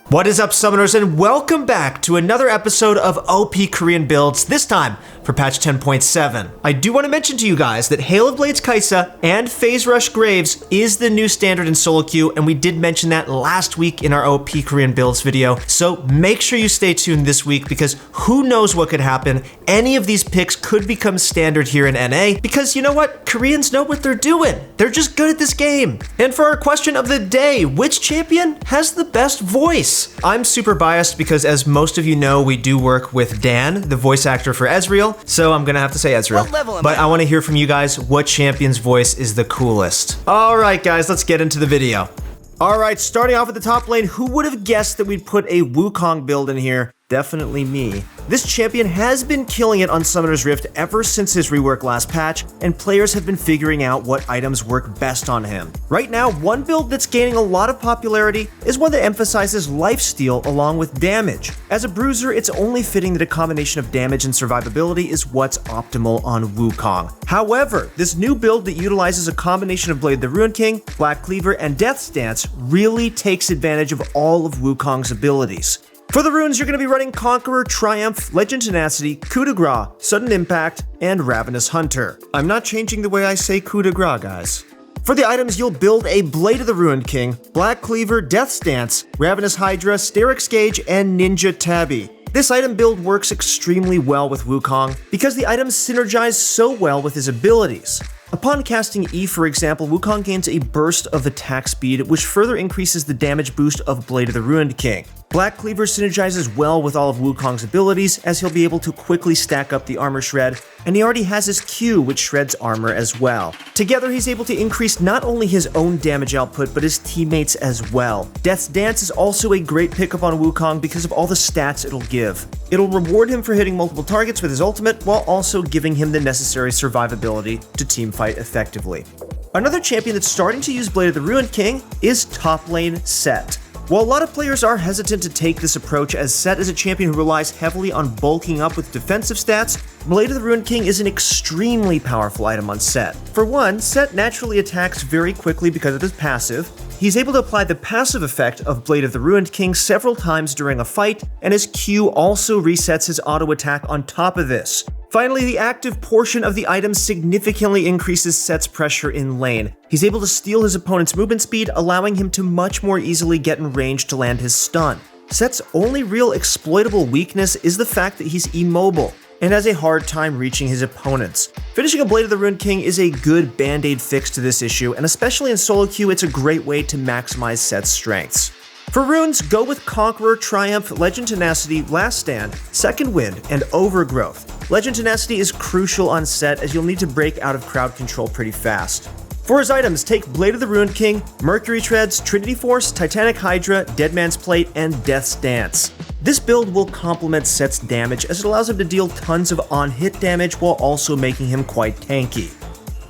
What is up, summoners, and welcome back to another episode of OP Korean Builds, this time for patch 10.7. I do want to mention to you guys that Hail of Blades Kaisa and Phase Rush Graves is the new standard in solo queue, and we did mention that last week in our OP Korean Builds video, so make sure you stay tuned this week because who knows what could happen. Any of these picks could become standard here in NA because you know what? Koreans know what they're doing. They're just good at this game. And for our question of the day, which champion has the best voice? I'm super biased because, as most of you know, we do work with Dan, the voice actor for Ezreal, so I'm gonna have to say Ezreal. But I want to hear from you guys what champion's voice is the coolest. All right, guys, let's get into the video. All right, starting off at the top lane, who would have guessed that we'd put a Wukong build in here? Definitely me. This champion has been killing it on Summoner's Rift ever since his rework last patch, and players have been figuring out what items work best on him. Right now, one build that's gaining a lot of popularity is one that emphasizes lifesteal along with damage. As a bruiser, it's only fitting that a combination of damage and survivability is what's optimal on Wukong. However, this new build that utilizes a combination of Blade the Ruined King, Black Cleaver, and Death's Dance really takes advantage of all of Wukong's abilities. For the runes, you're going to be running Conqueror, Triumph, Legend Tenacity, Coup de Grace, Sudden Impact, and Ravenous Hunter. I'm not changing the way I say Coup de Grace, guys. For the items, you'll build a Blade of the Ruined King, Black Cleaver, Death's Dance, Ravenous Hydra, Sterix Gauge, and Ninja Tabby. This item build works extremely well with Wukong because the items synergize so well with his abilities. Upon casting E, for example, Wukong gains a burst of attack speed, which further increases the damage boost of Blade of the Ruined King. Black Cleaver synergizes well with all of Wukong's abilities, as he'll be able to quickly stack up the armor shred, and he already has his Q, which shreds armor as well. Together, he's able to increase not only his own damage output, but his teammates as well. Death's Dance is also a great pickup on Wukong because of all the stats it'll give. It'll reward him for hitting multiple targets with his ultimate, while also giving him the necessary survivability to teamfight effectively. Another champion that's starting to use Blade of the Ruined King is top lane Sett. While a lot of players are hesitant to take this approach, as Sett is a champion who relies heavily on bulking up with defensive stats, Blade of the Ruined King is an extremely powerful item on Sett. For one, Sett naturally attacks very quickly because of his passive. He's able to apply the passive effect of Blade of the Ruined King several times during a fight, and his Q also resets his auto attack on top of this. Finally, the active portion of the item significantly increases Sett's pressure in lane. He's able to steal his opponent's movement speed, allowing him to much more easily get in range to land his stun. Sett's only real exploitable weakness is the fact that he's immobile and has a hard time reaching his opponents. Finishing a Blade of the Ruined King is a good band-aid fix to this issue, and especially in solo queue, it's a great way to maximize Sett's strengths. For runes, go with Conqueror, Triumph, Legend Tenacity, Last Stand, Second Wind, and Overgrowth. Legend Tenacity is crucial on Sett, as you'll need to break out of crowd control pretty fast. For his items, take Blade of the Ruined King, Mercury Treads, Trinity Force, Titanic Hydra, Deadman's Plate, and Death's Dance. This build will complement Sett's damage, as it allows him to deal tons of on-hit damage while also making him quite tanky.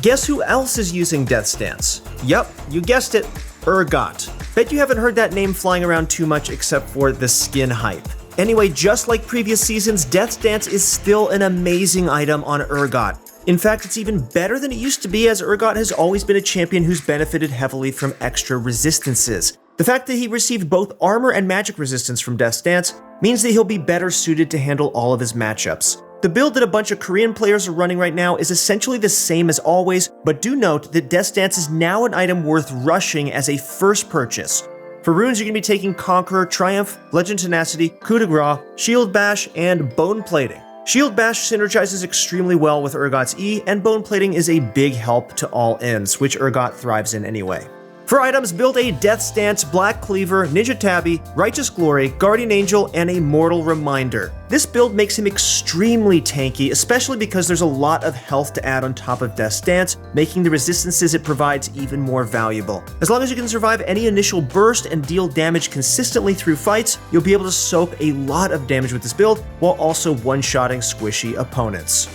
Guess who else is using Death's Dance? Yup, you guessed it, Urgot. Bet you haven't heard that name flying around too much except for the skin hype. Anyway, just like previous seasons, Death's Dance is still an amazing item on Urgot. In fact, it's even better than it used to be, as Urgot has always been a champion who's benefited heavily from extra resistances. The fact that he received both armor and magic resistance from Death's Dance means that he'll be better suited to handle all of his matchups. The build that a bunch of Korean players are running right now is essentially the same as always, but do note that Death's Dance is now an item worth rushing as a first purchase. For runes, you're going to be taking Conqueror, Triumph, Legend Tenacity, Coup de Grace, Shield Bash, and Bone Plating. Shield Bash synergizes extremely well with Urgot's E, and Bone Plating is a big help to all ends, which Urgot thrives in anyway. For items, build a Death's Dance, Black Cleaver, Ninja Tabby, Righteous Glory, Guardian Angel, and a Mortal Reminder. This build makes him extremely tanky, especially because there's a lot of health to add on top of Death's Dance, making the resistances it provides even more valuable. As long as you can survive any initial burst and deal damage consistently through fights, you'll be able to soak a lot of damage with this build, while also one-shotting squishy opponents.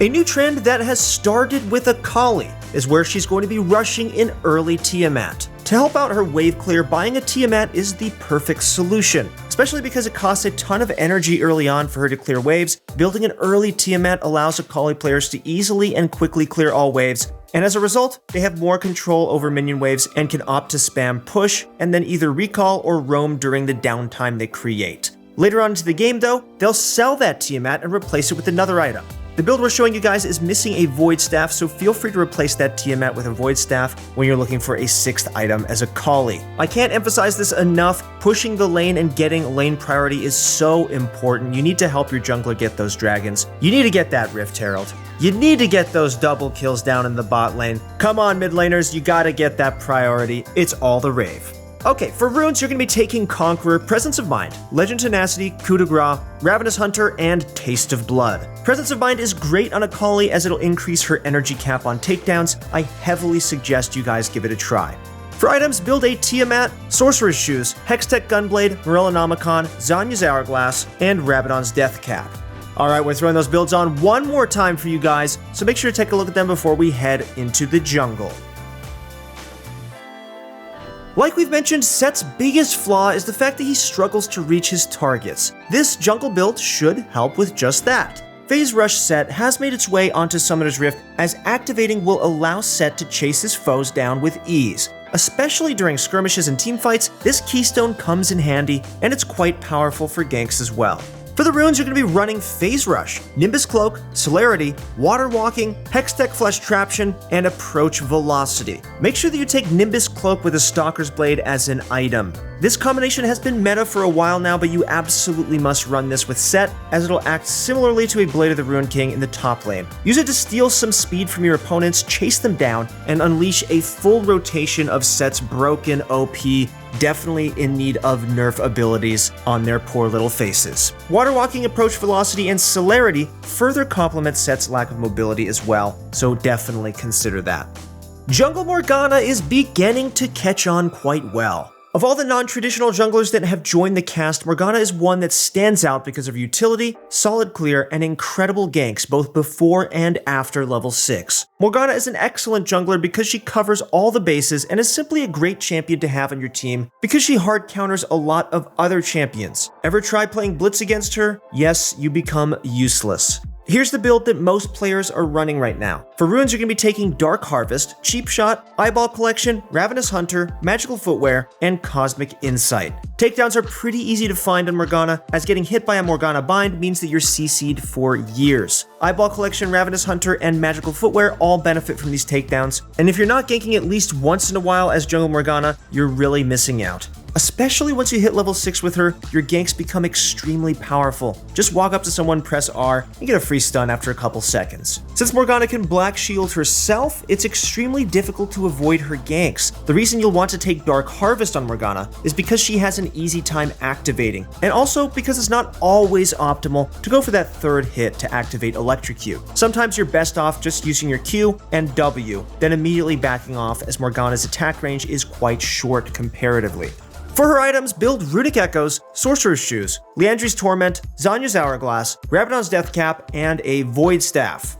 A new trend that has started with Akali is where she's going to be rushing in early Tiamat. To help out her wave clear, buying a Tiamat is the perfect solution, especially because it costs a ton of energy early on for her to clear waves. Building an early Tiamat allows Akali players to easily and quickly clear all waves, and as a result, they have more control over minion waves and can opt to spam push and then either recall or roam during the downtime they create. Later on into the game though, they'll sell that Tiamat and replace it with another item. The build we're showing you guys is missing a Void Staff, so feel free to replace that Tiamat with a Void Staff when you're looking for a 6th item as a Kali. I can't emphasize this enough, pushing the lane and getting lane priority is so important. You need to help your jungler get those dragons. You need to get that Rift Herald. You need to get those double kills down in the bot lane. Come on, mid laners, you gotta get that priority. It's all the rave. Okay, for runes, you're going to be taking Conqueror, Presence of Mind, Legend Tenacity, Coup de Grace, Ravenous Hunter, and Taste of Blood. Presence of Mind is great on a Kali as it'll increase her energy cap on takedowns. I heavily suggest you guys give it a try. For items, build a Tiamat, Sorcerer's Shoes, Hextech Gunblade, Morellonomicon, Zanya's Hourglass, and Rabadon's Death Cap. Alright, we're throwing those builds on one more time for you guys, so make sure to take a look at them before we head into the jungle. Like we've mentioned, Set's biggest flaw is the fact that he struggles to reach his targets. This jungle build should help with just that. Phase Rush Set has made its way onto Summoner's Rift, as activating will allow Set to chase his foes down with ease. Especially during skirmishes and teamfights, this keystone comes in handy, and it's quite powerful for ganks as well. For the runes, you're going to be running Phase Rush, Nimbus Cloak, Celerity, Water Walking, Hextech Flesh Traption, and Approach Velocity. Make sure that you take Nimbus Cloak with a Stalker's Blade as an item. This combination has been meta for a while now, but you absolutely must run this with Set, as it'll act similarly to a Blade of the Ruined King in the top lane. Use it to steal some speed from your opponents, chase them down, and unleash a full rotation of Set's broken OP, definitely in need of nerf abilities on their poor little faces. Water Walking, Approach Velocity, and Celerity further complement Set's lack of mobility as well, so definitely consider that. Jungle Morgana is beginning to catch on quite well. Of all the non-traditional junglers that have joined the cast, Morgana is one that stands out because of utility, solid clear, and incredible ganks both before and after level 6. Morgana is an excellent jungler because she covers all the bases and is simply a great champion to have on your team because she hard counters a lot of other champions. Ever try playing Blitz against her? Yes, you become useless. Here's the build that most players are running right now. For runes, you're going to be taking Dark Harvest, Cheap Shot, Eyeball Collection, Ravenous Hunter, Magical Footwear, and Cosmic Insight. Takedowns are pretty easy to find on Morgana, as getting hit by a Morgana bind means that you're CC'd for years. Eyeball Collection, Ravenous Hunter, and Magical Footwear all benefit from these takedowns, and if you're not ganking at least once in a while as Jungle Morgana, you're really missing out. Especially once you hit level 6 with her, your ganks become extremely powerful. Just walk up to someone, press R, and get a free stun after a couple seconds. Since Morgana can Black Shield herself, it's extremely difficult to avoid her ganks. The reason you'll want to take Dark Harvest on Morgana is because she has an easy time activating, and also because it's not always optimal to go for that third hit to activate Electrocute. Sometimes you're best off just using your Q and W, then immediately backing off as Morgana's attack range is quite short comparatively. For her items, build Runic Echoes, Sorcerer's Shoes, Liandry's Torment, Zanya's Hourglass, Rabadon's Death Cap, and a Void Staff.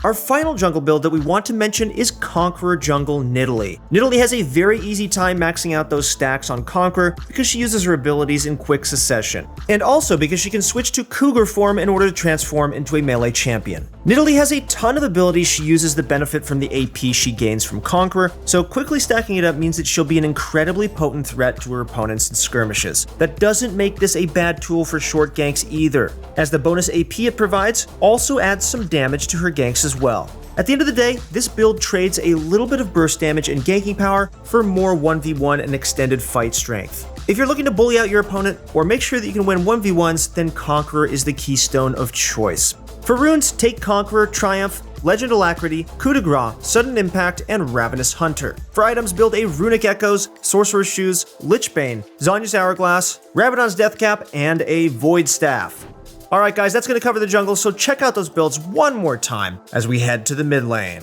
Our final jungle build that we want to mention is Conqueror Jungle Nidalee. Nidalee has a very easy time maxing out those stacks on Conqueror because she uses her abilities in quick succession, and also because she can switch to Cougar form in order to transform into a melee champion. Nidalee has a ton of abilities she uses that benefit from the AP she gains from Conqueror, so quickly stacking it up means that she'll be an incredibly potent threat to her opponents in skirmishes. That doesn't make this a bad tool for short ganks either, as the bonus AP it provides also adds some damage to her ganks as well. At the end of the day, this build trades a little bit of burst damage and ganking power for more 1v1 and extended fight strength. If you're looking to bully out your opponent or make sure that you can win 1v1s, then Conqueror is the keystone of choice. For runes, take Conqueror, Triumph, Legend Alacrity, Coup de Grace, Sudden Impact, and Ravenous Hunter. For items, build a Runic Echoes, Sorcerer's Shoes, Lichbane, Zanya's Hourglass, Rabadon's Death Cap, and a Void Staff. Alright guys, that's going to cover the jungle, so check out those builds one more time as we head to the mid lane.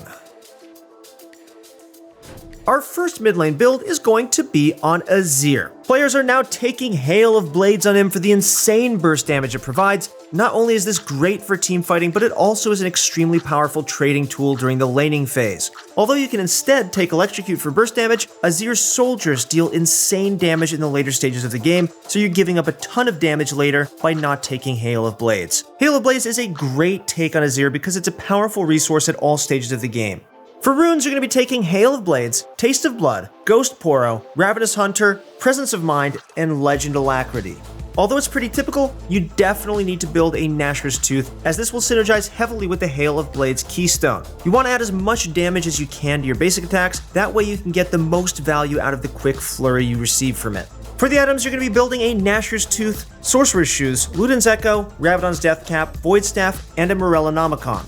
Our first mid lane build is going to be on Azir. Players are now taking Hail of Blades on him for the insane burst damage it provides. Not only is this great for team fighting, but it also is an extremely powerful trading tool during the laning phase. Although you can instead take Electrocute for burst damage, Azir's soldiers deal insane damage in the later stages of the game, so you're giving up a ton of damage later by not taking Hail of Blades. Hail of Blades is a great take on Azir because it's a powerful resource at all stages of the game. For runes, you're going to be taking Hail of Blades, Taste of Blood, Ghost Poro, Ravenous Hunter, Presence of Mind, and Legend Alacrity. Although it's pretty typical, you definitely need to build a Gnasher's Tooth, as this will synergize heavily with the Hail of Blades keystone. You want to add as much damage as you can to your basic attacks, that way you can get the most value out of the quick flurry you receive from it. For the items, you're going to be building a Gnasher's Tooth, Sorcerer's Shoes, Luden's Echo, Rabadon's Death Cap, Void Staff, and a Morellonomicon.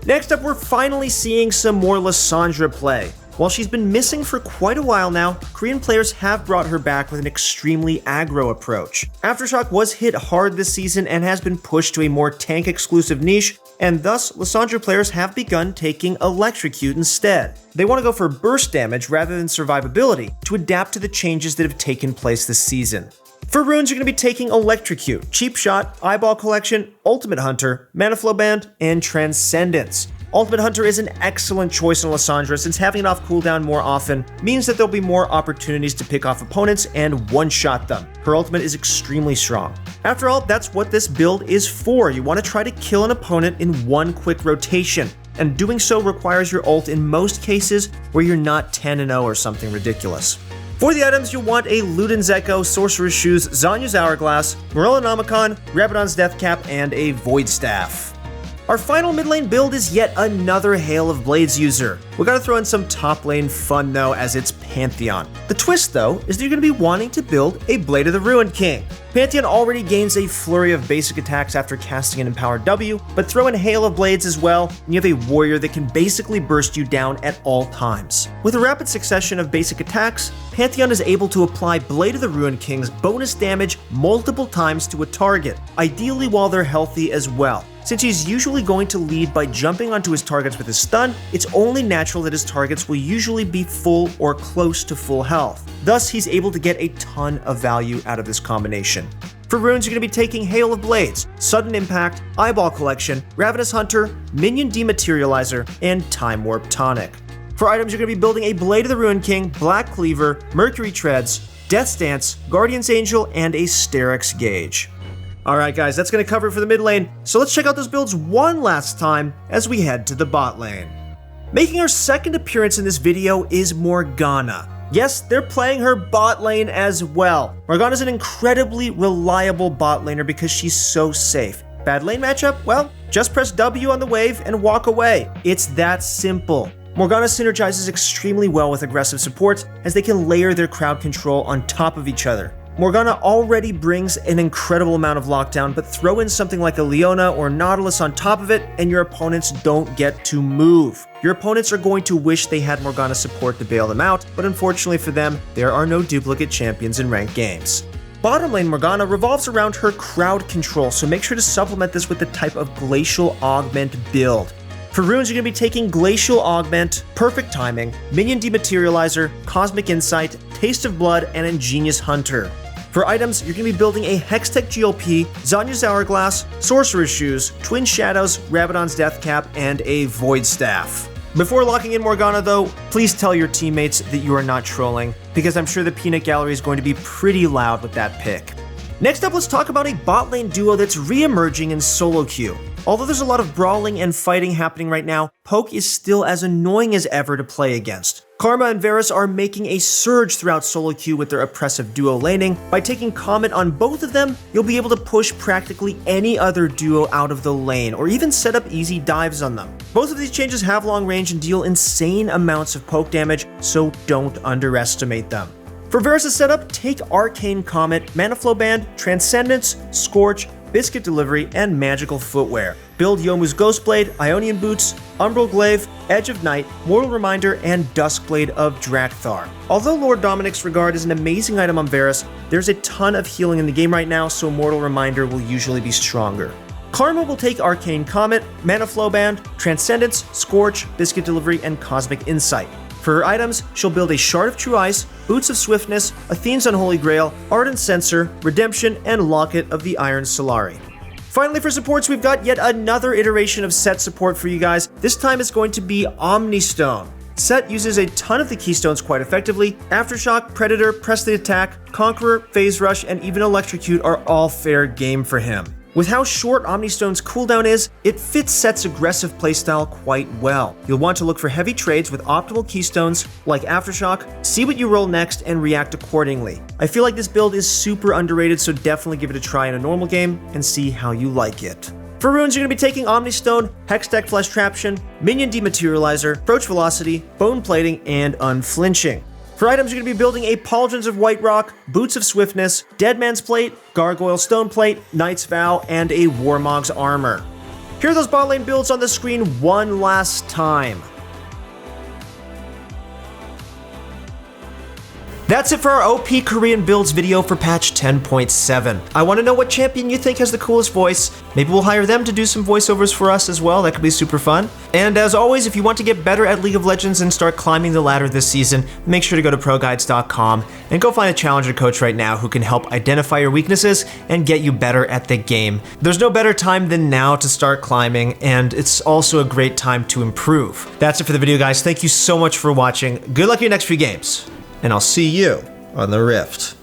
Next up, we're finally seeing some more Lissandra play. While she's been missing for quite a while now, Korean players have brought her back with an extremely aggro approach. Aftershock was hit hard this season and has been pushed to a more tank-exclusive niche, and thus Lissandra players have begun taking Electrocute instead. They want to go for burst damage rather than survivability to adapt to the changes that have taken place this season. For runes, you're going to be taking Electrocute, Cheap Shot, Eyeball Collection, Ultimate Hunter, Mana Flow Band, and Transcendence. Ultimate Hunter is an excellent choice on Lissandra since having it off cooldown more often means that there'll be more opportunities to pick off opponents and one-shot them. Her ultimate is extremely strong. After all, that's what this build is for. You want to try to kill an opponent in one quick rotation, and doing so requires your ult in most cases where you're not 10-0 or something ridiculous. For the items, you'll want a Luden's Echo, Sorcerer's Shoes, Zanya's Hourglass, Morellonomicon, Rabadon's Death Cap, and a Void Staff. Our final mid lane build is yet another Hail of Blades user. We gotta throw in some top lane fun though, as it's Pantheon. The twist though is that you're gonna be wanting to build a Blade of the Ruined King. Pantheon already gains a flurry of basic attacks after casting an Empowered W, but throw in Hail of Blades as well, and you have a warrior that can basically burst you down at all times. With a rapid succession of basic attacks, Pantheon is able to apply Blade of the Ruined King's bonus damage multiple times to a target, ideally while they're healthy as well. Since he's usually going to lead by jumping onto his targets with his stun, it's only natural that his targets will usually be full or close to full health. Thus, he's able to get a ton of value out of this combination. For runes, you're going to be taking Hail of Blades, Sudden Impact, Eyeball Collection, Ravenous Hunter, Minion Dematerializer, and Time Warp Tonic. For items, you're going to be building a Blade of the Ruined King, Black Cleaver, Mercury Treads, Death's Dance, Guardian's Angel, and a Sterix Gauge. Alright guys, that's going to cover it for the mid lane, so let's check out those builds one last time as we head to the bot lane. Making her second appearance in this video is Morgana. Yes, they're playing her bot lane as well. Morgana's an incredibly reliable bot laner because she's so safe. Bad lane matchup? Well, just press W on the wave and walk away. It's that simple. Morgana synergizes extremely well with aggressive support as they can layer their crowd control on top of each other. Morgana already brings an incredible amount of lockdown, but throw in something like a Leona or Nautilus on top of it and your opponents don't get to move. Your opponents are going to wish they had Morgana support to bail them out, but unfortunately for them, there are no duplicate champions in ranked games. Bottom lane Morgana revolves around her crowd control, so make sure to supplement this with the type of Glacial Augment build. For runes, you're going to be taking Glacial Augment, Perfect Timing, Minion Dematerializer, Cosmic Insight, Taste of Blood, and Ingenious Hunter. For items, you're going to be building a Hextech GLP, Zanya's Hourglass, Sorcerer's Shoes, Twin Shadows, Rabadon's Death Cap, and a Void Staff. Before locking in Morgana though, please tell your teammates that you are not trolling, because I'm sure the peanut gallery is going to be pretty loud with that pick. Next up, let's talk about a bot lane duo that's re-emerging in solo queue. Although there's a lot of brawling and fighting happening right now, Poke is still as annoying as ever to play against. Karma and Varus are making a surge throughout solo queue with their oppressive duo laning. By taking Comet on both of them, you'll be able to push practically any other duo out of the lane, or even set up easy dives on them. Both of these changes have long range and deal insane amounts of poke damage, so don't underestimate them. For Varus' setup, take Arcane Comet, Mana Flow Band, Transcendence, Scorch, Biscuit Delivery, and Magical Footwear. Build Yomu's Ghostblade, Ionian Boots, Umbral Glaive, Edge of Night, Mortal Reminder, and Duskblade of Drakthar. Although Lord Dominic's Regard is an amazing item on Varus, there's a ton of healing in the game right now, so Mortal Reminder will usually be stronger. Karma will take Arcane Comet, Mana Flow Band, Transcendence, Scorch, Biscuit Delivery, and Cosmic Insight. For her items, she'll build a Shard of True Ice, Boots of Swiftness, Athene's Unholy Grail, Ardent Censer, Redemption, and Locket of the Iron Solari. Finally, for supports, we've got yet another iteration of Set support for you guys. This time it's going to be Omnistone. Set uses a ton of the keystones quite effectively. Aftershock, Predator, Press the Attack, Conqueror, Phase Rush, and even Electrocute are all fair game for him. With how short Omnistone's cooldown is, it fits Set's aggressive playstyle quite well. You'll want to look for heavy trades with optimal keystones like Aftershock, see what you roll next, and react accordingly. I feel like this build is super underrated, so definitely give it a try in a normal game and see how you like it. For runes, you're going to be taking Omnistone, Hextech Flesh Traption, Minion Dematerializer, Approach Velocity, Bone Plating, and Unflinching. For items, you're going to be building a Pauldrons of White Rock, Boots of Swiftness, Dead Man's Plate, Gargoyle Stone Plate, Knight's Vow, and a Warmog's Armor. Here are those bot lane builds on the screen one last time. That's it for our OP Korean builds video for patch 10.7. I want to know what champion you think has the coolest voice. Maybe we'll hire them to do some voiceovers for us as well. That could be super fun. And as always, if you want to get better at League of Legends and start climbing the ladder this season, make sure to go to ProGuides.com and go find a challenger coach right now who can help identify your weaknesses and get you better at the game. There's no better time than now to start climbing, and it's also a great time to improve. That's it for the video, guys. Thank you so much for watching. Good luck in your next few games, and I'll see you on the Rift.